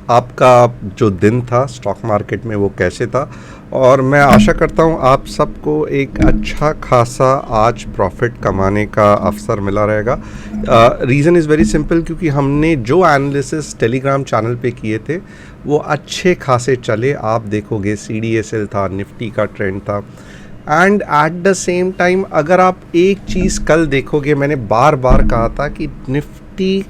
आपका जो दिन था स्टॉक मार्केट में वो कैसे था। और मैं आशा करता हूँ आप सबको एक अच्छा खासा आज प्रॉफिट कमाने का अवसर मिला रहेगा। रीज़न इज़ वेरी सिंपल, क्योंकि हमने जो एनालिसिस टेलीग्राम चैनल पे किए थे वो अच्छे खासे चले। आप देखोगे CDSL था, निफ्टी का ट्रेंड था। And at the same time अगर आप एक चीज़ कल देखोगे, मैंने बार बार कहा था कि निफ्टी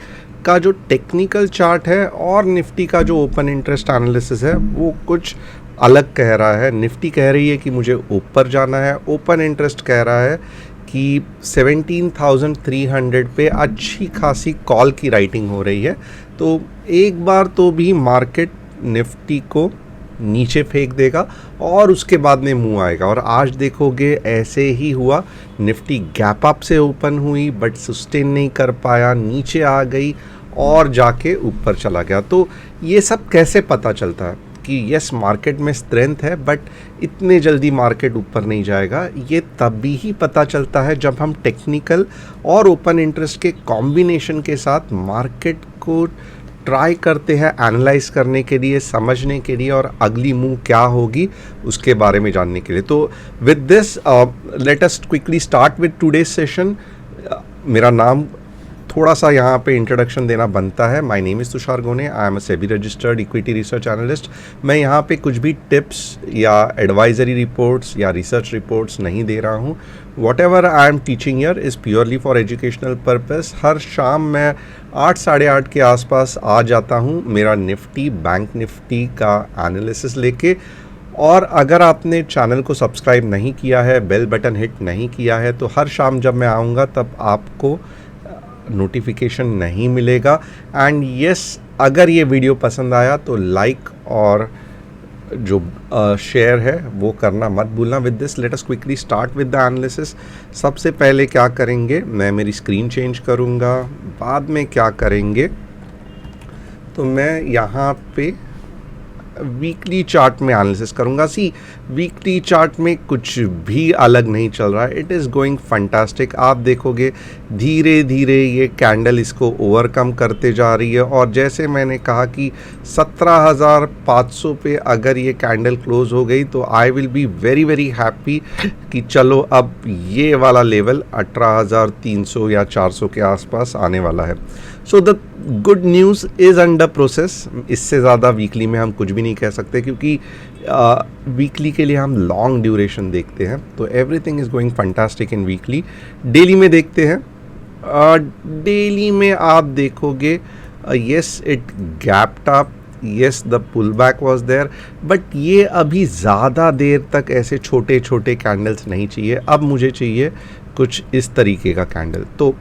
का जो टेक्निकल चार्ट है और निफ्टी का जो ओपन इंटरेस्ट एनालिसिस है वो कुछ अलग कह रहा है। निफ्टी कह रही है कि मुझे ऊपर जाना है, ओपन इंटरेस्ट कह रहा है कि 17,300 पे अच्छी खासी कॉल की राइटिंग हो रही है। तो एक बार तो भी मार्केट निफ्टी को नीचे फेंक देगा और उसके बाद में मुंह आएगा। और आज देखोगे ऐसे ही हुआ। निफ्टी गैप अप से ओपन हुई बट सस्टेन नहीं कर पाया, नीचे आ गई और जाके ऊपर चला गया। तो ये सब कैसे पता चलता है कि यस मार्केट में स्ट्रेंथ है बट इतने जल्दी मार्केट ऊपर नहीं जाएगा? ये तभी ही पता चलता है जब हम टेक्निकल और ओपन इंटरेस्ट के कॉम्बिनेशन के साथ मार्केट को ट्राई करते हैं एनालाइज करने के लिए, समझने के लिए और अगली मूव क्या होगी उसके बारे में जानने के लिए। तो with this let us quickly start with today's session. मेरा नाम थोड़ा सा यहाँ पे इंट्रोडक्शन देना बनता है। My name is Tushar Gone, I am a SEBI registered equity research analyst. मैं यहाँ पे कुछ भी टिप्स या एडवाइजरी रिपोर्ट्स या रिसर्च रिपोर्ट्स नहीं दे रहा हूँ। Whatever I am teaching here is purely for educational purpose. हर शाम मैं 8 साढ़े 8 के आसपास आ जाता हूँ मेरा निफ्टी, बैंक निफ्टी का एनालिसिस लेके। और अगर आपने चैनल को सब्सक्राइब नहीं किया है, बेल बटन हिट नहीं किया है, तो हर शाम जब मैं आऊँगा तब आपको नोटिफिकेशन नहीं मिलेगा। एंड यस, अगर ये वीडियो पसंद आया तो लाइक और जो शेयर है वो करना मत भूलना। With this let us quickly start with the analysis. सबसे पहले क्या करेंगे, मैं मेरी स्क्रीन चेंज करूँगा। बाद में क्या करेंगे, तो मैं यहाँ पे वीकली चार्ट में एनालिसिस करूँगा। वीकली चार्ट में कुछ भी अलग नहीं चल रहा है। It is going fantastic. आप देखोगे धीरे धीरे ये कैंडल इसको ओवरकम करते जा रही है। और जैसे मैंने कहा कि 17,500 पे अगर ये कैंडल क्लोज हो गई तो I will be very very happy कि चलो अब ये वाला लेवल 18,300 या 400 के आसपास आने वाला है। So the good news is under process. इससे ज़्यादा वीकली में हम कुछ भी नहीं कह सकते, क्योंकि वीकली के लिए हम लॉन्ग ड्यूरेशन देखते हैं। तो everything is going fantastic in weekly. Daily में देखते हैं। डेली में आप देखोगे yes it gapped up, yes the pull back was there, but ये अभी ज़्यादा देर तक ऐसे छोटे छोटे कैंडल्स नहीं चाहिए। अब मुझे चाहिए कुछ इस तरीके का कैंडल। तो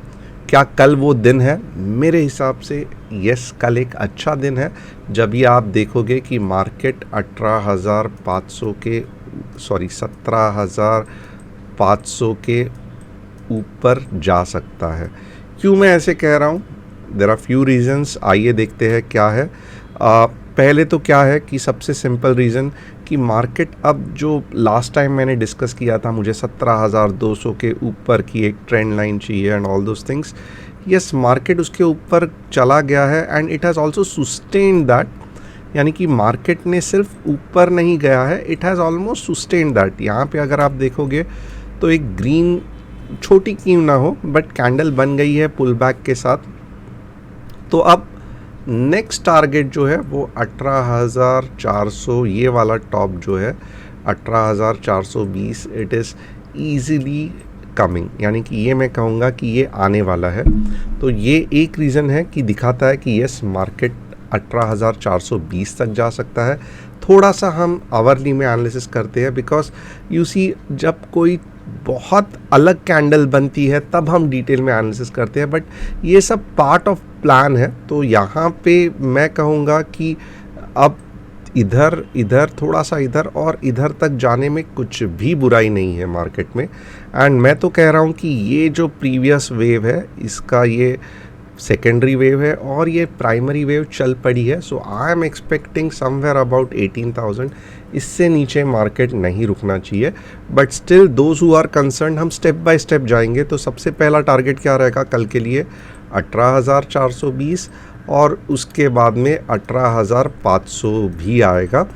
क्या कल वो दिन है? मेरे हिसाब से यस, कल एक अच्छा दिन है जब भी आप देखोगे कि मार्केट 17,500 के ऊपर जा सकता है। क्यों मैं ऐसे कह रहा हूँ? There are few reasons. आइए देखते हैं क्या है। पहले तो क्या है कि सबसे सिंपल रीज़न कि मार्केट अब जो लास्ट टाइम मैंने डिस्कस किया था, मुझे 17,200 के ऊपर की एक ट्रेंड लाइन चाहिए and all those things. Yes, market उसके ऊपर चला गया है and it has also sustained that. यानी कि मार्केट ने सिर्फ ऊपर नहीं गया है, it has almost sustained that. यहाँ पे अगर आप देखोगे तो एक ग्रीन, छोटी क्यों ना हो, बट कैंडल बन गई है पुल बैक के साथ। तो अब नेक्स्ट टारगेट जो है वो 18,400, ये वाला टॉप जो है 18,420, इट इज़ ईज़िली कमिंग। यानी कि ये मैं कहूँगा कि ये आने वाला है। तो ये एक रीज़न है कि दिखाता है कि यस मार्केट 18,420 तक जा सकता है। थोड़ा सा हम आवरली में एनालिसिस करते हैं, बिकॉज यू सी जब कोई बहुत अलग कैंडल बनती है तब हम डिटेल में एनालिसिस करते हैं, बट ये सब पार्ट ऑफ प्लान है। तो यहाँ पे मैं कहूँगा कि अब इधर थोड़ा सा इधर और इधर तक जाने में कुछ भी बुराई नहीं है मार्केट में। एंड मैं तो कह रहा हूँ कि ये जो प्रीवियस वेव है इसका ये सेकेंडरी वेव है और ये प्राइमरी वेव चल पड़ी है। So I am expecting somewhere about 18,000। इससे नीचे मार्केट नहीं रुकना चाहिए, but still those who are concern, हम स्टेप बाय स्टेप जाएंगे। तो सबसे पहला टारगेट क्या रहेगा कल के लिए? 18,420। और उसके बाद में 18,500 भी आएगा।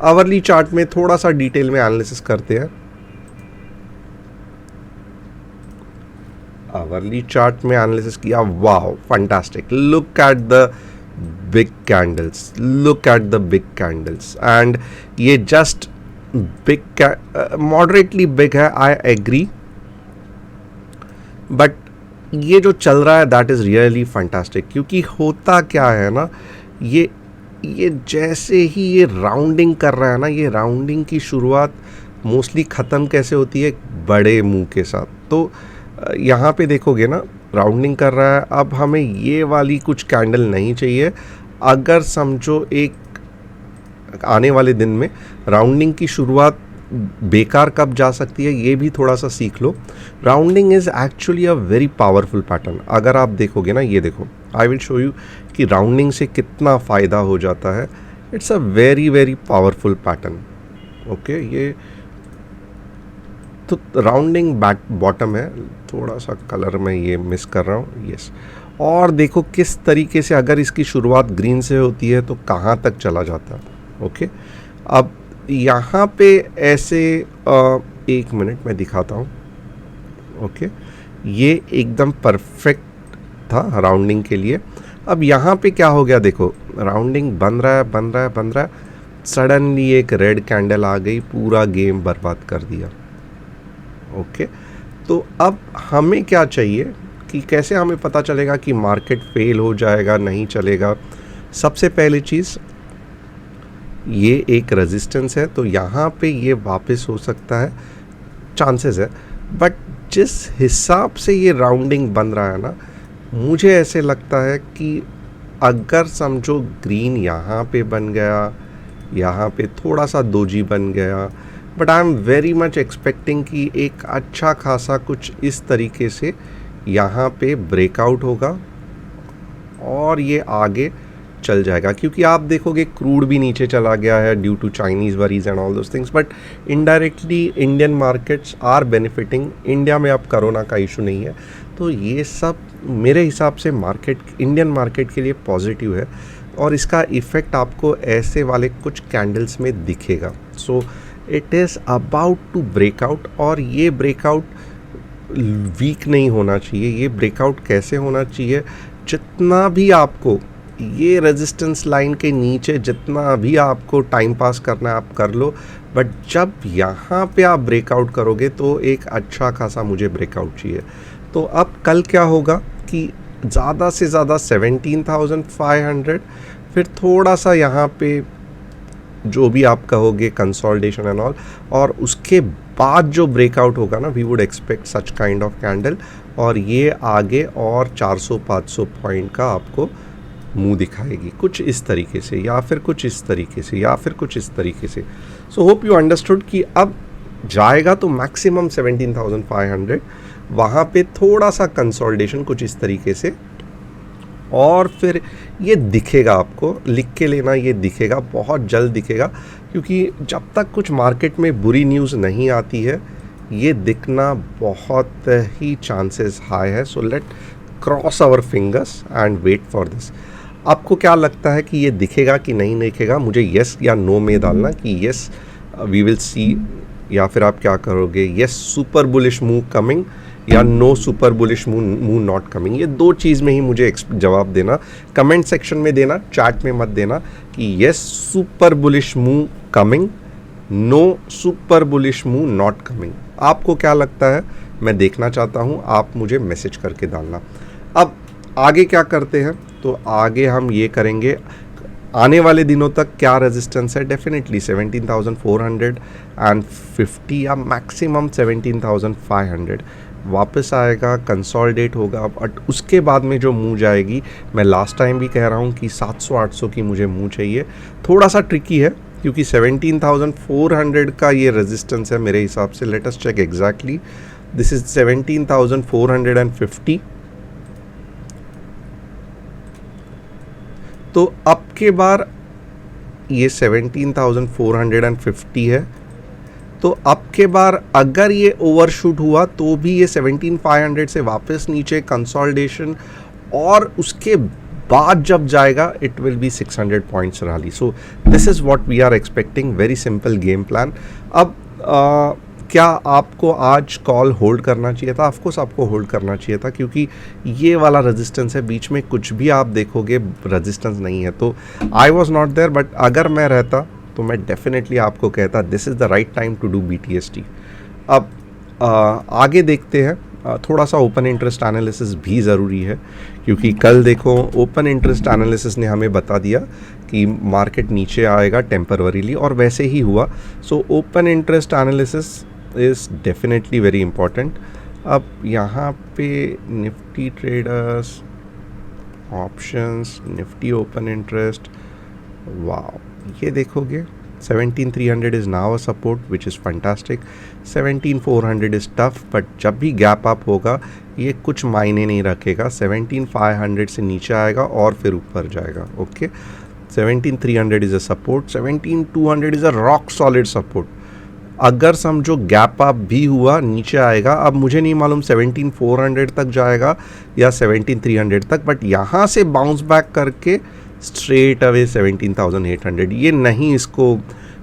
आवरली चार्ट में थोड़ा सा डिटेल में एनालिसिस करते हैं। आवरली चार्ट में एनालिसिस किया, wow fantastic, look at the big candles, look at the big candles, and ये जस्ट बिग, मॉडरेटली बिग है, आई एग्री, बट ये जो चल रहा है दैट इज़ रियली फैंटास्टिक। क्योंकि होता क्या है ना, ये जैसे ही ये राउंडिंग कर रहा है ना, ये राउंडिंग की शुरुआत मोस्टली ख़त्म कैसे होती है, बड़े मुंह के साथ। तो यहाँ पे देखोगे ना राउंडिंग कर रहा है। अब हमें ये वाली कुछ कैंडल नहीं चाहिए। अगर समझो एक आने वाले दिन में राउंडिंग की शुरुआत बेकार कब जा सकती है, ये भी थोड़ा सा सीख लो। Rounding is actually a very powerful pattern. अगर आप देखोगे ना, ये देखो, आई विल शो यू कि राउंडिंग से कितना फ़ायदा हो जाता है। It's a very very powerful pattern. Okay, ये तो राउंडिंग बैक बॉटम है, थोड़ा सा कलर में ये मिस कर रहा हूँ, यस। और देखो किस तरीके से अगर इसकी शुरुआत ग्रीन से होती है तो कहाँ तक चला जाता है। ओके, अब यहाँ पे ऐसे एक मिनट में दिखाता हूँ। ओके, ये एकदम परफेक्ट था राउंडिंग के लिए। अब यहाँ पे क्या हो गया, देखो राउंडिंग बन रहा है, बन रहा है, बन रहा है, सडनली एक रेड कैंडल आ गई, पूरा गेम बर्बाद कर दिया। ओके, तो अब हमें क्या चाहिए कि कैसे हमें पता चलेगा कि मार्केट फेल हो जाएगा, नहीं चलेगा। सबसे पहली चीज़, ये एक रेजिस्टेंस है, तो यहाँ पे ये वापस हो सकता है, चांसेस है, बट जिस हिसाब से ये राउंडिंग बन रहा है ना, मुझे ऐसे लगता है कि अगर समझो ग्रीन यहाँ पे बन गया, यहाँ पे थोड़ा सा दोजी बन गया, but I am very much expecting कि एक अच्छा खासा कुछ इस तरीके से यहाँ पे ब्रेकआउट होगा और ये आगे चल जाएगा। क्योंकि आप देखोगे क्रूड भी नीचे चला गया है due to Chinese worries and all those things, but indirectly Indian markets are benefiting. India में अब कोरोना का इशू नहीं है, तो ये सब मेरे हिसाब से मार्केट, इंडियन मार्केट के लिए पॉजिटिव है और इसका इफ़ेक्ट आपको ऐसे वाले कुछ कैंडल्स में दिखेगा। So it is about to breakout, और ये ब्रेकआउट वीक नहीं होना चाहिए। ये ब्रेकआउट कैसे होना चाहिए, जितना भी आपको ये रेजिस्टेंस लाइन के नीचे जितना भी आपको टाइम पास करना है आप कर लो, बट जब यहाँ पे आप ब्रेकआउट करोगे तो एक अच्छा खासा मुझे ब्रेकआउट चाहिए। तो अब कल क्या होगा कि ज़्यादा से ज़्यादा 17,500, फिर थोड़ा सा यहाँ पे जो भी आप कहोगे कंसोलिडेशन एंड ऑल, और उसके बाद जो ब्रेकआउट होगा ना, we would expect such kind of candle, और ये आगे और 400-500 पॉइंट का आपको मुंह दिखाएगी, कुछ इस तरीके से या फिर कुछ इस तरीके से या फिर कुछ इस तरीके से। सो होप यू अंडरस्टूड कि अब जाएगा तो मैक्सिमम 17,500, वहाँ पे थोड़ा सा कंसोलिडेशन कुछ इस तरीके से, और फिर ये दिखेगा, आपको लिख के लेना, ये दिखेगा, बहुत जल्द दिखेगा। क्योंकि जब तक कुछ मार्केट में बुरी न्यूज़ नहीं आती है, ये दिखना बहुत ही चांसेस हाई है। So let cross our fingers and wait for this. आपको क्या लगता है कि ये दिखेगा कि नहीं दिखेगा? मुझे येस या नो में डालना कि येस वी विल सी, या फिर आप क्या करोगे, yes super bullish move coming या no super bullish move not coming. ये दो चीज़ में ही मुझे जवाब देना, कमेंट सेक्शन में देना, चैट में मत देना कि yes super bullish move coming, no super bullish move not coming. आपको क्या लगता है, मैं देखना चाहता हूँ, आप मुझे मैसेज करके डालना। अब आगे क्या करते हैं, तो आगे हम ये करेंगे, आने वाले दिनों तक क्या रेजिस्टेंस है, डेफिनेटली 17,450 या मैक्सिमम 17,500 वापस आएगा, कंसोलिडेट होगा। बट उसके बाद में जो मूव जाएगी, मैं लास्ट टाइम भी कह रहा हूँ कि 700-800 की मुझे मूव चाहिए। थोड़ा सा ट्रिकी है क्योंकि 17,400 का ये रेजिस्टेंस है मेरे हिसाब से। Let us check exactly, this is 17,450। तो अब के बार ये 17,450 है, तो अब के बार अगर ये ओवरशूट हुआ तो भी ये 17,500 से वापस नीचे कंसोलिडेशन, और उसके बाद जब जाएगा it will be 600 points rally. So this is what we are expecting. Very simple game plan. अब क्या आपको आज कॉल होल्ड करना चाहिए था? ऑफकोर्स आपको होल्ड करना चाहिए था, क्योंकि ये वाला रेजिस्टेंस है, बीच में कुछ भी आप देखोगे रेजिस्टेंस नहीं है. तो I was not there, but अगर मैं रहता तो मैं डेफिनेटली आपको कहता this is the right time to do BTST. अब आगे देखते हैं. थोड़ा सा ओपन इंटरेस्ट एनालिसिस भी ज़रूरी है, क्योंकि कल देखो ओपन इंटरेस्ट एनालिसिस ने हमें बता दिया कि मार्केट नीचे आएगा टेम्पररीली, और वैसे ही हुआ. So open interest analysis is definitely very important. अब यहाँ पे Nifty traders options, Nifty open interest, wow, ये देखोगे 17,300 is now a support which is fantastic. 17,400 is tough, but जब भी गैप अप होगा ये कुछ मायने नहीं रखेगा. 17,500 से नीचे आएगा और फिर ऊपर जाएगा. Okay, 17,300 is a support. 17,200 is a rock solid support. अगर समझो गैप अप भी हुआ नीचे आएगा. अब मुझे नहीं मालूम 17,400 तक जाएगा या 17,300 तक, बट यहाँ से बाउंस बैक करके स्ट्रेट अवे 17,800 ये नहीं इसको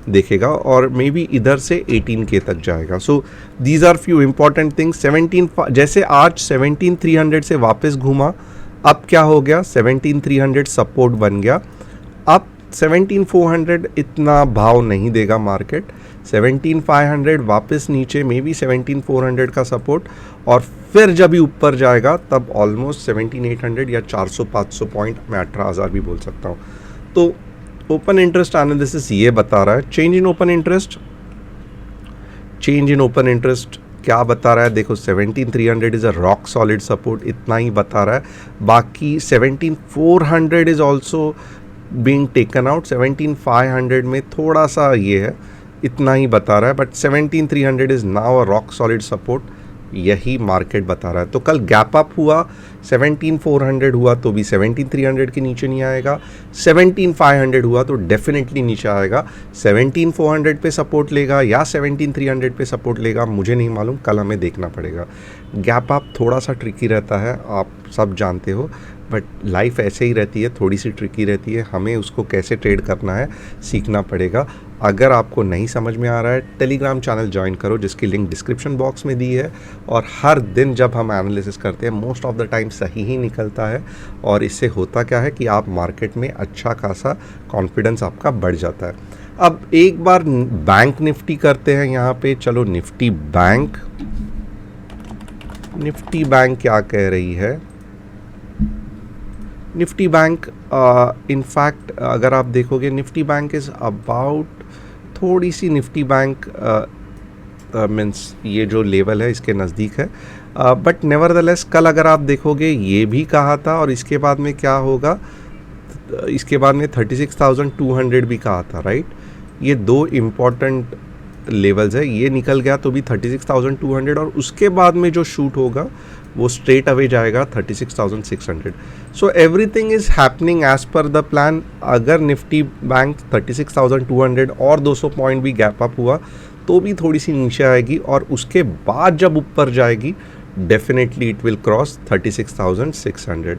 देखेगा, और मे बी इधर से 18K तक जाएगा. So these are few important things. 17 जैसे आज 17,300 से वापस घूमा, अब क्या हो गया, 17,300 सपोर्ट बन गया. अब 17,400 इतना भाव नहीं देगा मार्केट. 17,500 वापस नीचे, मे बी 17,400 का सपोर्ट, और फिर जब ही ऊपर जाएगा तब ऑलमोस्ट 17,800 या 400-500 पॉइंट, मैं 18,000 भी बोल सकता हूँ. तो ओपन इंटरेस्ट एनालिसिस ये बता रहा है. Change in open interest, change in open interest क्या बता रहा है? देखो 17,300 is a rock solid support, इतना ही बता रहा है. बाकी 17,400 is also being taken out. 17,500 में थोड़ा सा ये है, इतना ही बता रहा है. But 17,300 is now a rock solid support, यही मार्केट बता रहा है. तो कल गैप अप हुआ, 17,400 हुआ तो भी 17,300 के नीचे नहीं आएगा. 17,500 हुआ तो डेफिनेटली नीचे आएगा. 17,400 पे सपोर्ट लेगा या 17,300 पे सपोर्ट लेगा, मुझे नहीं मालूम, कल हमें देखना पड़ेगा. गैप अप थोड़ा सा ट्रिकी रहता है, आप सब जानते हो, बट लाइफ ऐसे ही रहती है, थोड़ी सी ट्रिकी रहती है. हमें उसको कैसे ट्रेड करना है सीखना पड़ेगा. अगर आपको नहीं समझ में आ रहा है, टेलीग्राम चैनल ज्वाइन करो जिसकी लिंक डिस्क्रिप्शन बॉक्स में दी है. और हर दिन जब हम एनालिसिस करते हैं मोस्ट ऑफ द टाइम सही ही निकलता है, और इससे होता क्या है कि आप मार्केट में अच्छा खासा कॉन्फिडेंस आपका बढ़ जाता है. अब एक बार बैंक निफ्टी करते हैं यहाँ पे. चलो निफ्टी बैंक, निफ्टी बैंक क्या कह रही है? निफ्टी बैंक इनफैक्ट अगर आप देखोगे निफ्टी बैंक इज़ अबाउट, थोड़ी सी निफ्टी बैंक मीन्स ये जो लेवल है इसके नज़दीक है. बट नेवरदलेस कल अगर आप देखोगे ये भी कहा था, और इसके बाद में क्या होगा, इसके बाद में 36,200 भी कहा था, राइट. ये दो इम्पॉर्टेंट लेवल्स है. ये निकल गया तो भी 36,200, और उसके बाद में जो शूट होगा वो स्ट्रेट अवे जाएगा 36,600. So everything is happening as per the plan. अगर निफ्टी बैंक 36,200 और 200 पॉइंट भी गैप अप हुआ तो भी थोड़ी सी नीचे आएगी, और उसके बाद जब ऊपर जाएगी डेफिनेटली इट विल क्रॉस 36,600.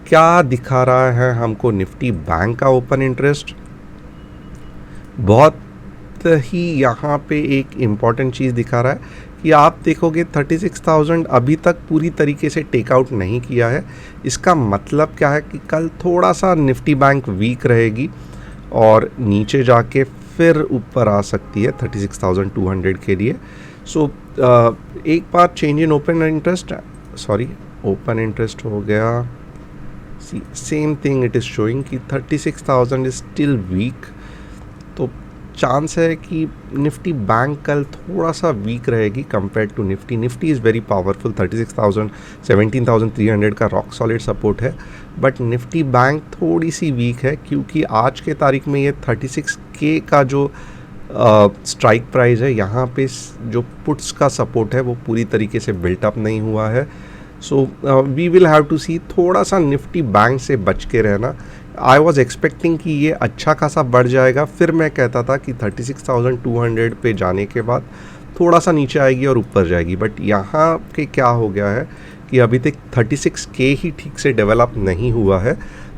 क्या दिखा रहा है हमको निफ्टी बैंक का ओपन इंटरेस्ट? बहुत ही यहाँ पे एक इम्पॉर्टेंट चीज़ दिखा रहा है कि आप देखोगे 36,000 अभी तक पूरी तरीके से टेकआउट नहीं किया है. इसका मतलब क्या है कि कल थोड़ा सा निफ्टी बैंक वीक रहेगी और नीचे जाके फिर ऊपर आ सकती है 36,200 के लिए. सो एक बार change in open interest, sorry open interest हो गया, same thing it is showing कि 36,000 इज स्टिल वीक. तो चांस है कि निफ्टी बैंक कल थोड़ा सा वीक रहेगी compare to Nifty. Nifty is very powerful, 36,000 17,300 का रॉक सॉलिड सपोर्ट है, बट निफ्टी बैंक थोड़ी सी वीक है क्योंकि आज के तारीख में ये 36K का जो स्ट्राइक प्राइस है, यहाँ पे जो पुट्स का सपोर्ट है वो पूरी तरीके से बिल्टअप नहीं हुआ है. So we will have to see. थोड़ा सा निफ्टी बैंक से बच के रहना. आई वॉज एक्सपेक्टिंग कि ये अच्छा खासा बढ़ जाएगा, फिर मैं कहता था कि 36,200 पे जाने के बाद थोड़ा सा नीचे आएगी और ऊपर जाएगी. बट यहाँ के क्या हो गया है कि अभी तक 36K ही ठीक से डेवलप नहीं हुआ है.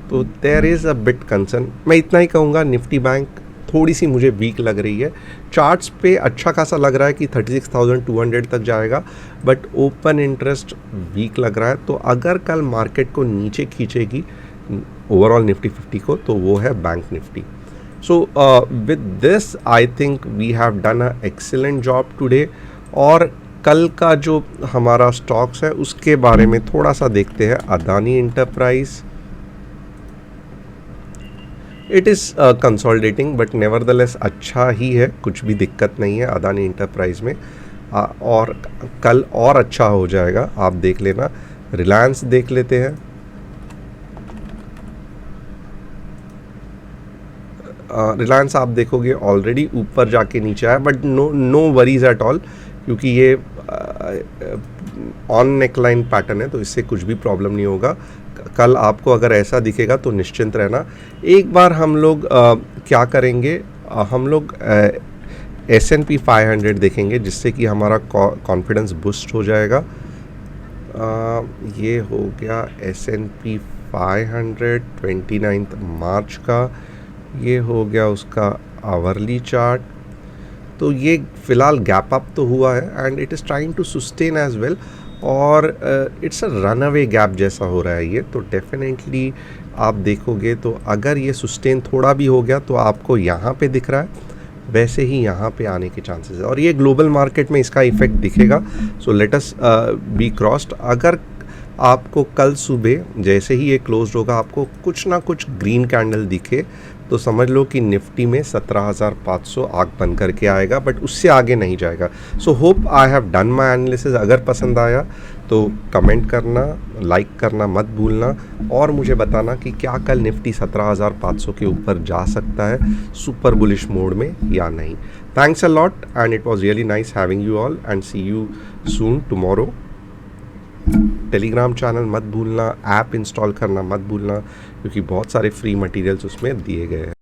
तो there is a bit concern. मैं इतना ही कहूँगा, निफ्टी बैंक थोड़ी सी मुझे वीक लग रही है। चार्ट्स पे अच्छा खासा लग रहा है कि 36,200 तक जाएगा, बट ओपन इंटरेस्ट वीक लग रहा है। तो अगर कल मार्केट को नीचे खींचेगी ओवरऑल निफ्टी 50 को, तो वो है bank Nifty. So with this I think we have done a excellent job today. और कल का जो हमारा स्टॉक्स है उसके बारे में थोड़ा सा देखते हैं। Adani enterprise, it is consolidating but nevertheless अच्छा ही है, कुछ भी दिक्कत नहीं है अदानी इंटरप्राइज में। और कल और अच्छा हो जाएगा, आप देख लेना। रिलायंस देख लेते हैं। रिलायंस आप देखोगे ऑलरेडी ऊपर जाके नीचे आया, but no worries at all, क्योंकि ये ऑन नेकलाइन पैटर्न है, तो इससे कुछ भी प्रॉब्लम नहीं होगा। कल आपको अगर ऐसा दिखेगा तो निश्चिंत रहना। एक बार हम लोग क्या करेंगे, हम लोग S&P 500 देखेंगे, जिससे कि हमारा कॉन्फिडेंस बूस्ट हो जाएगा। ये हो गया S&P 500 29 मार्च का, ये हो गया उसका आवरली चार्ट। तो ये फ़िलहाल गैप अप तो हुआ है and it is trying to sustain as well, और it's a runaway gap जैसा हो रहा है ये। तो डेफिनेटली आप देखोगे तो अगर ये सस्टेन थोड़ा भी हो गया तो आपको यहाँ पे दिख रहा है, वैसे ही यहाँ पे आने के चांसेस है, और ये ग्लोबल मार्केट में इसका इफेक्ट दिखेगा। So let us B crossed. अगर आपको कल सुबह जैसे ही ये क्लोज होगा आपको कुछ ना कुछ ग्रीन कैंडल दिखे, तो समझ लो कि निफ्टी में 17,500 आग बन करके आएगा, बट उससे आगे नहीं जाएगा। So hope I have done my analysis. अगर पसंद आया तो कमेंट करना, लाइक करना मत भूलना, और मुझे बताना कि क्या कल निफ्टी 17,500 के ऊपर जा सकता है सुपर बुलिश मोड में या नहीं। Thanks a lot and it was really nice having you all and see you soon tomorrow. Telegram channel मत भूलना, ऐप इंस्टॉल करना मत भूलना, क्योंकि बहुत सारे फ्री मटेरियल्स उसमें दिए गए हैं।